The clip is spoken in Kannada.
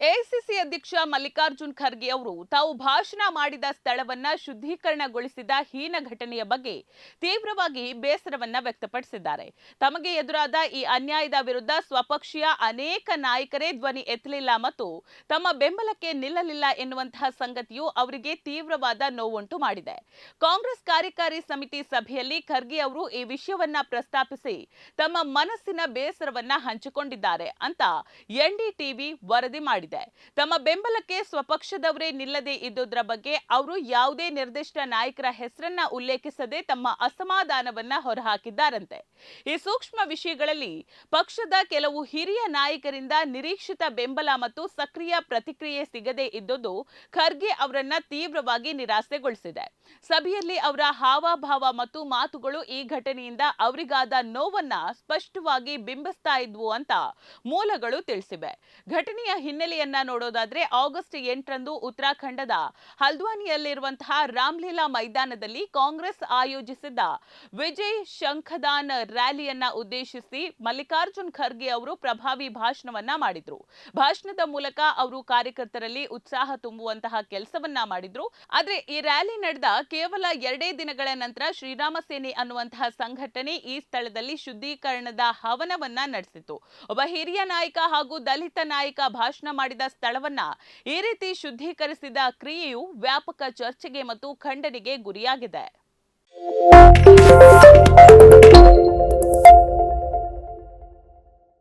ಎಐಸಿಸಿ ಅಧ್ಯಕ್ಷ ಮಲ್ಲಿಕಾರ್ಜುನ್ ಖರ್ಗೆ ಅವರು ತಾವು ಭಾಷಣ ಮಾಡಿದ ಸ್ಥಳವನ್ನ ಶುದ್ಧೀಕರಣಗೊಳಿಸಿದ ಹೀನ ಘಟನೆಯ ಬಗ್ಗೆ ತೀವ್ರವಾಗಿ ಬೇಸರವನ್ನ ವ್ಯಕ್ತಪಡಿಸಿದ್ದಾರೆ. ತಮಗೆ ಎದುರಾದ ಈ ಅನ್ಯಾಯದ ವಿರುದ್ಧ ಸ್ವಪಕ್ಷೀಯ ಅನೇಕ ನಾಯಕರೇ ಧ್ವನಿ ಎತ್ತಲಿಲ್ಲ ಮತ್ತು ತಮ್ಮ ಬೆಂಬಲಕ್ಕೆ ನಿಲ್ಲಲಿಲ್ಲ ಎನ್ನುವಂತಹ ಸಂಗತಿಯು ಅವರಿಗೆ ತೀವ್ರವಾದ ನೋವುಂಟು ಮಾಡಿದೆ. ಕಾಂಗ್ರೆಸ್ ಕಾರ್ಯಕಾರಿ ಸಮಿತಿ ಸಭೆಯಲ್ಲಿ ಖರ್ಗೆ ಅವರು ಈ ವಿಷಯವನ್ನ ಪ್ರಸ್ತಾಪಿಸಿ ತಮ್ಮ ಮನಸ್ಸಿನ ಬೇಸರವನ್ನ ಹಂಚಿಕೊಂಡಿದ್ದಾರೆ ಅಂತ ಎನ್ಡಿಟಿವಿ ವರದಿ ಮಾಡಿದೆ. ತಮ್ಮ ಬೆಂಬಲಕ್ಕೆ ಸ್ವಪಕ್ಷದವರೇ ನಿಲ್ಲದೆ ಇದ್ದುದರ ಬಗ್ಗೆ ಅವರು ಯಾವುದೇ ನಿರ್ದಿಷ್ಟ ನಾಯಕರ ಹೆಸರನ್ನ ಉಲ್ಲೇಖಿಸದೆ ತಮ್ಮ ಅಸಮಾಧಾನವನ್ನ ಹೊರಹಾಕಿದ್ದಾರಂತೆ. ಈ ಸೂಕ್ಷ್ಮ ವಿಷಯಗಳಲ್ಲಿ ಪಕ್ಷದ ಕೆಲವು ಹಿರಿಯ ನಾಯಕರಿಂದ ನಿರೀಕ್ಷಿತ ಬೆಂಬಲ ಮತ್ತು ಸಕ್ರಿಯ ಪ್ರತಿಕ್ರಿಯೆ ಸಿಗದೆ ಇದ್ದುದು ಖರ್ಗೆ ಅವರನ್ನ ತೀವ್ರವಾಗಿ ನಿರಾಸೆಗೊಳಿಸಿದೆ. ಸಭೆಯಲ್ಲಿ ಅವರ ಹಾವಭಾವ ಮತ್ತು ಮಾತುಗಳು ಈ ಘಟನೆಯಿಂದ ಅವರಿಗಾದ ನೋವನ್ನ ಸ್ಪಷ್ಟವಾಗಿ ಬಿಂಬಿಸ್ತಾ ಇದ್ವು ಅಂತ ಮೂಲಗಳು ತಿಳಿಸಿವೆ. ಘಟನೆಯ ಹಿನ್ನೆಲೆಯನ್ನ ನೋಡೋದಾದ್ರೆ ಆಗಸ್ಟ್ 8ರಂದು ಉತ್ತರಾಖಂಡದ ಹಲ್ದ್ವಾನಿಯಲ್ಲಿರುವಂತಹ ರಾಮ್ಲೀಲಾ ಮೈದಾನದಲ್ಲಿ ಕಾಂಗ್ರೆಸ್ ಆಯೋಜಿಸಿದ್ದ ವಿಜಯ್ ಶಂಖದಾನ್ ರ್ಯಾಲಿಯನ್ನ ಉದ್ದೇಶಿಸಿ ಮಲ್ಲಿಕಾರ್ಜುನ್ ಖರ್ಗೆ ಅವರು ಪ್ರಭಾವಿ ಭಾಷಣವನ್ನ ಮಾಡಿದ್ರು. ಭಾಷಣದ ಮೂಲಕ ಅವರು ಕಾರ್ಯಕರ್ತರಲ್ಲಿ ಉತ್ಸಾಹ ತುಂಬುವಂತಹ ಕೆಲಸವನ್ನ ಮಾಡಿದ್ರು. ಆದ್ರೆ ಈ ರ್ಯಾಲಿ ನಡೆದ ಕೇವಲ 2 ದಿನಗಳ ನಂತರ ಶ್ರೀರಾಮ ಸೇನೆ ಅನ್ನುವಂತಹ ಸಂಘಟನೆ ಈ ಸ್ಥಳದಲ್ಲಿ ಶುದ್ಧೀಕರಣದ ಹವನವನ್ನ ನಡೆಸಿತು. ಒಬ್ಬ ಹಿರಿಯ ನಾಯಕ ಹಾಗೂ ದಲಿತ ನಾಯಕ ಭಾಷಣ ಮಾಡಿದ ಸ್ಥಳವನ್ನ ಈ ರೀತಿ ಶುದ್ಧೀಕರಿಸಿದ ಕ್ರಿಯೆಯು ವ್ಯಾಪಕ ಚರ್ಚೆಗೆ ಮತ್ತು ಖಂಡನೆಗೆ ಗುರಿಯಾಗಿದೆ.